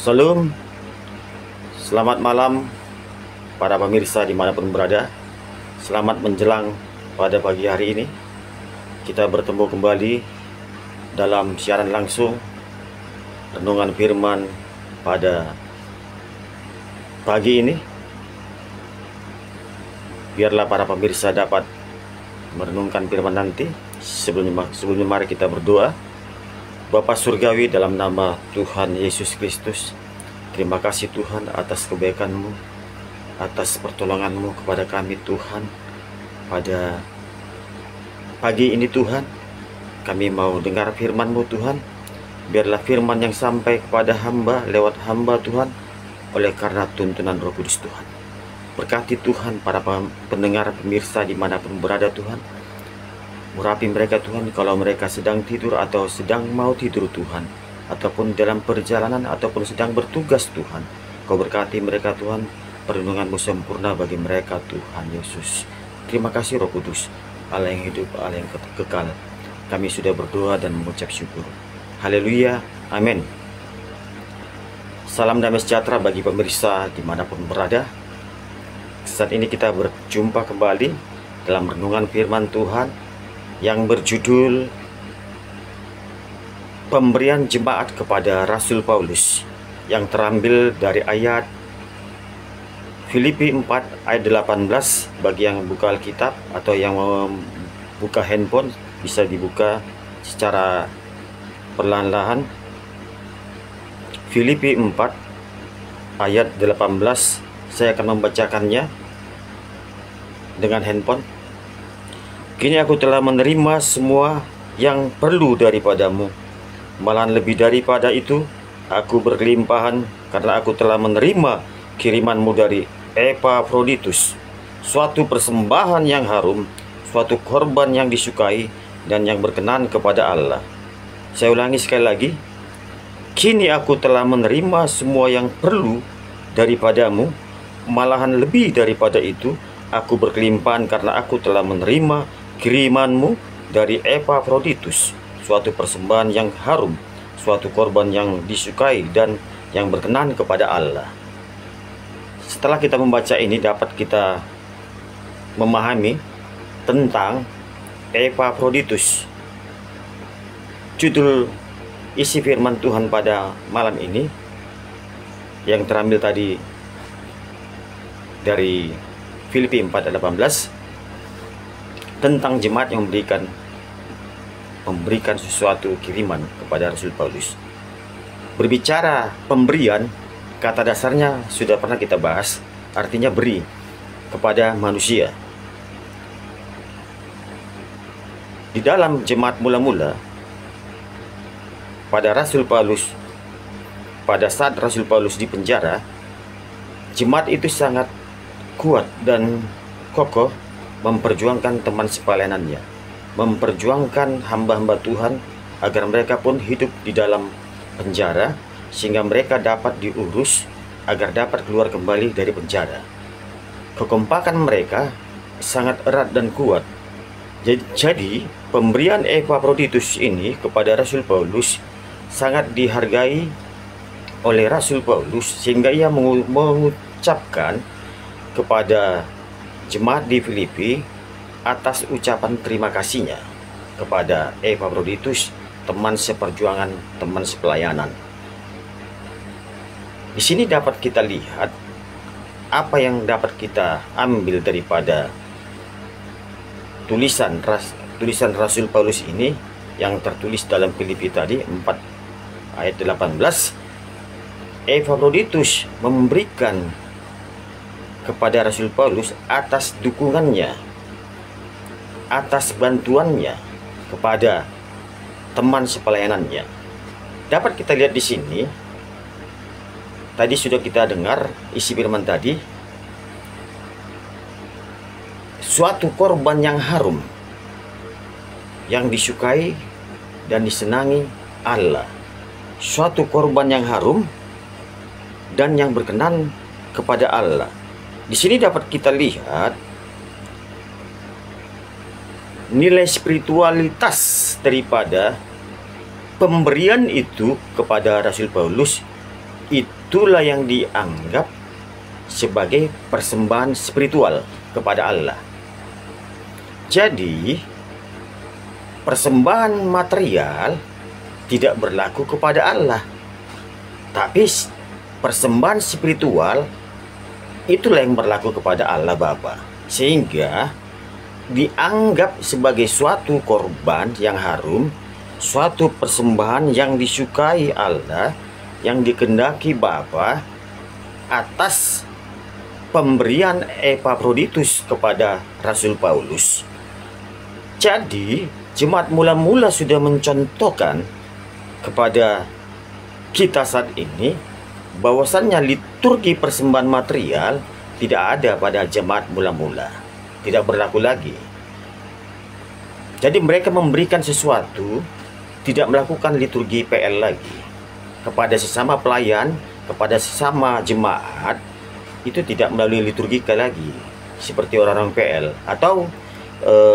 Salam, selamat malam para pemirsa dimanapun berada. Selamat menjelang pada pagi hari ini. Kita bertemu kembali dalam siaran langsung renungan firman pada pagi ini. Biarlah para pemirsa dapat merenungkan firman nanti. Sebelumnya mari kita berdoa. Bapa Surgawi, dalam nama Tuhan Yesus Kristus, terima kasih Tuhan atas kebaikan-Mu, atas pertolongan-Mu kepada kami Tuhan. Pada pagi ini Tuhan, kami mau dengar firman-Mu Tuhan. Biarlah firman yang sampai kepada hamba lewat hamba Tuhan, oleh karena tuntunan Roh Kudus Tuhan. Berkati Tuhan para pendengar pemirsa dimanapun berada Tuhan. Urapi mereka Tuhan kalau mereka sedang tidur atau sedang mau tidur Tuhan, ataupun dalam perjalanan ataupun sedang bertugas Tuhan. Kau berkati mereka Tuhan, perlindungan-Mu sempurna bagi mereka Tuhan Yesus. Terima kasih Roh Kudus, Allah yang hidup, Allah yang kekal. Kami sudah berdoa dan mengucap syukur. Haleluya, amin. Salam damai sejahtera bagi pemirsa dimanapun berada. Saat ini kita berjumpa kembali dalam renungan firman Tuhan yang berjudul Pemberian Jemaat kepada Rasul Paulus, yang terambil dari ayat Filipi 4 ayat 18. Bagi yang buka Alkitab atau yang membuka handphone, bisa dibuka secara perlahan-lahan. Filipi 4 ayat 18, saya akan membacakannya dengan handphone. Kini aku telah menerima semua yang perlu daripadamu. Malahan lebih daripada itu, aku berkelimpahan karena aku telah menerima kirimanmu dari Epafroditus, suatu persembahan yang harum, suatu korban yang disukai dan yang berkenan kepada Allah. Saya ulangi sekali lagi. Kini aku telah menerima semua yang perlu daripadamu. Malahan lebih daripada itu, aku berkelimpahan karena aku telah menerima kirimanmu dari Epafroditus, suatu persembahan yang harum, suatu korban yang disukai dan yang berkenan kepada Allah. Setelah kita membaca ini, dapat kita memahami tentang Epafroditus. Judul isi firman Tuhan pada malam ini yang terambil tadi dari Filipi 4:18 tentang jemaat yang memberikan sesuatu kiriman kepada Rasul Paulus. Berbicara pemberian, kata dasarnya sudah pernah kita bahas, artinya beri kepada manusia. Di dalam jemaat mula-mula, pada saat Rasul Paulus di penjara, jemaat itu sangat kuat dan kokoh memperjuangkan teman sepelayanannya, memperjuangkan hamba-hamba Tuhan agar mereka pun hidup di dalam penjara, sehingga mereka dapat diurus agar dapat keluar kembali dari penjara. Kekompakan mereka sangat erat dan kuat. Jadi pemberian Epafroditus ini kepada Rasul Paulus sangat dihargai oleh Rasul Paulus, sehingga ia mengucapkan kepada jemaat di Filipi atas ucapan terima kasihnya kepada Epafroditus, teman seperjuangan, teman sepelayanan. Di sini dapat kita lihat apa yang dapat kita ambil daripada tulisan Rasul Paulus ini yang tertulis dalam Filipi tadi 4 ayat 18. Epafroditus memberikan kepada Rasul Paulus atas dukungannya, atas bantuannya kepada teman sepelayanannya. Dapat kita lihat di sini, tadi sudah kita dengar isi firman tadi, suatu korban yang harum, yang disukai dan disenangi Allah. Suatu korban yang harum dan yang berkenan kepada Allah. Di sini dapat kita lihat nilai spiritualitas daripada pemberian itu kepada Rasul Paulus itulah yang dianggap sebagai persembahan spiritual kepada Allah. Jadi persembahan material tidak berlaku kepada Allah, tapi persembahan spiritual itulah yang berlaku kepada Allah Bapa, sehingga dianggap sebagai suatu korban yang harum, suatu persembahan yang disukai Allah, yang dikehendaki Bapa atas pemberian Epaphroditus kepada Rasul Paulus. Jadi jemaat mula-mula sudah mencontohkan kepada kita saat ini bahwasannya liturgi persembahan material tidak ada pada jemaat mula-mula, tidak berlaku lagi. Jadi mereka memberikan sesuatu, tidak melakukan liturgi PL lagi kepada sesama pelayan, kepada sesama jemaat, itu tidak melalui liturgika lagi seperti orang-orang PL atau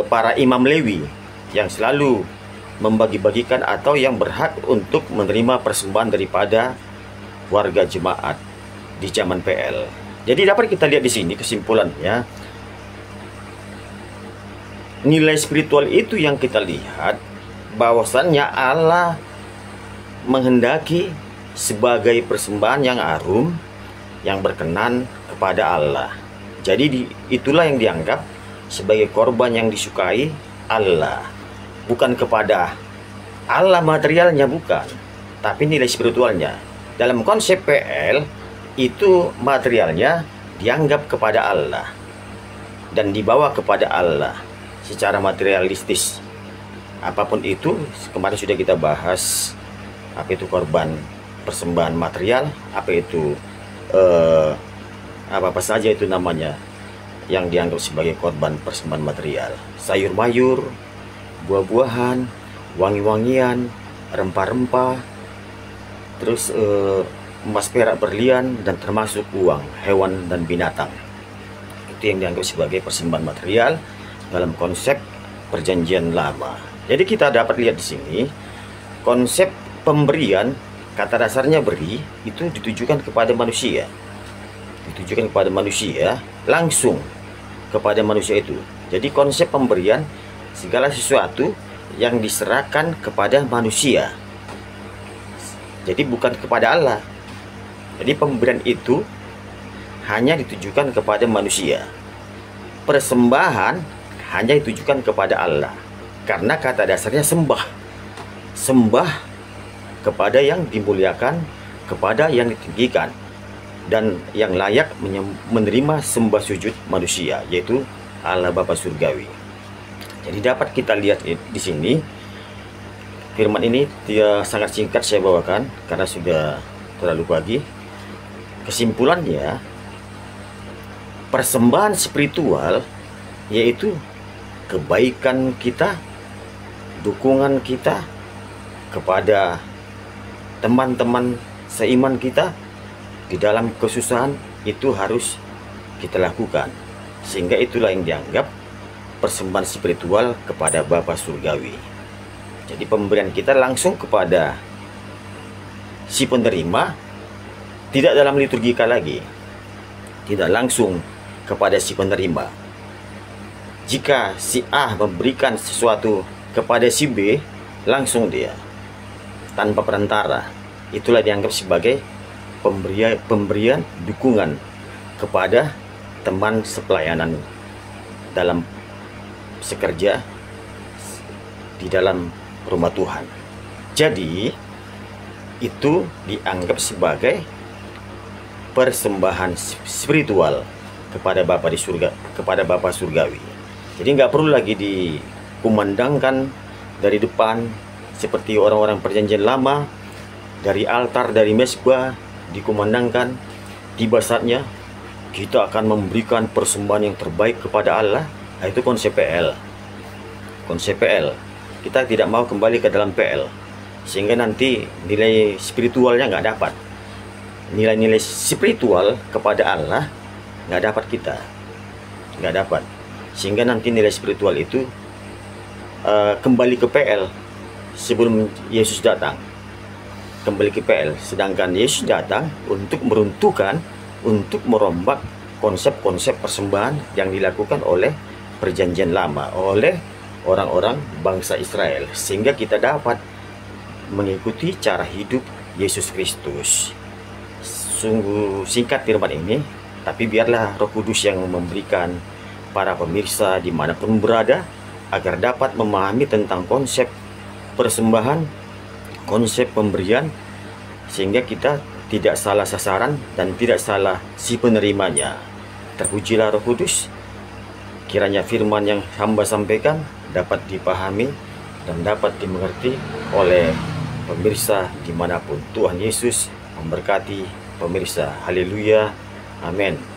para imam Lewi yang selalu membagi-bagikan atau yang berhak untuk menerima persembahan daripada warga jemaat di zaman PL. Jadi dapat kita lihat di sini kesimpulannya, nilai spiritual itu yang kita lihat bahwasannya Allah menghendaki sebagai persembahan yang harum, yang berkenan kepada Allah. Jadi itulah yang dianggap sebagai korban yang disukai Allah, bukan kepada Allah materialnya, bukan, tapi nilai spiritualnya. Dalam konsep PL itu materialnya dianggap kepada Allah dan dibawa kepada Allah secara materialistis. Apapun itu, kemarin sudah kita bahas apa itu korban persembahan material, apa itu apa saja itu namanya yang dianggap sebagai korban persembahan material. Sayur mayur, buah-buahan, wangi-wangian, rempah-rempah, terus emas, perak, berlian, dan termasuk uang, hewan, dan binatang. Itu yang dianggap sebagai persembahan material dalam konsep perjanjian lama. Jadi kita dapat lihat di sini konsep pemberian, kata dasarnya beri, itu ditujukan kepada manusia. Ditujukan kepada manusia, langsung kepada manusia itu. Jadi konsep pemberian segala sesuatu yang diserahkan kepada manusia. Jadi bukan kepada Allah. Jadi pemberian itu hanya ditujukan kepada manusia. Persembahan hanya ditujukan kepada Allah. Karena kata dasarnya sembah. Sembah kepada yang dimuliakan, kepada yang ditinggikan, dan yang layak menerima sembah sujud manusia, yaitu Allah Bapa Surgawi. Jadi dapat kita lihat di sini firman ini dia sangat singkat saya bawakan karena sudah terlalu pagi. Kesimpulannya, persembahan spiritual yaitu kebaikan kita, dukungan kita kepada teman-teman seiman kita di dalam kesusahan, itu harus kita lakukan, sehingga itulah yang dianggap persembahan spiritual kepada Bapa Surgawi. Jadi pemberian kita langsung kepada si penerima, tidak dalam liturgika lagi, tidak langsung kepada si penerima. Jika si A memberikan sesuatu kepada si B, langsung dia tanpa perantara, itulah dianggap sebagai pemberian dukungan kepada teman sepelayanan dalam sekerja di dalam rumah Tuhan. Jadi itu dianggap sebagai persembahan spiritual kepada Bapa di surga, kepada Bapa Surgawi. Jadi nggak perlu lagi dikumandangkan dari depan seperti orang-orang perjanjian lama, dari altar, dari mezbah dikumandangkan. Tiba saatnya kita akan memberikan persembahan yang terbaik kepada Allah. Nah, itu konsep PL. Konsep PL. Kita tidak mau kembali ke dalam PL, sehingga nanti nilai spiritualnya nggak dapat. Nilai-nilai spiritual kepada Allah nggak dapat kita, nggak dapat. Sehingga nanti nilai spiritual itu kembali ke PL sebelum Yesus datang. kembali ke PL. Sedangkan Yesus datang untuk meruntuhkan, untuk merombak konsep-konsep persembahan yang dilakukan oleh perjanjian lama, oleh orang-orang bangsa Israel, sehingga kita dapat mengikuti cara hidup Yesus Kristus. Sungguh singkat firman ini, tapi biarlah Roh Kudus yang memberikan para pemirsa dimanapun berada, agar dapat memahami tentang konsep persembahan, konsep pemberian, sehingga kita tidak salah sasaran dan tidak salah si penerimanya. Terpujilah Roh Kudus. Kiranya firman yang hamba sampaikan dapat dipahami dan dapat dimengerti oleh pemirsa dimanapun. Tuhan Yesus memberkati pemirsa. Haleluya. Amin.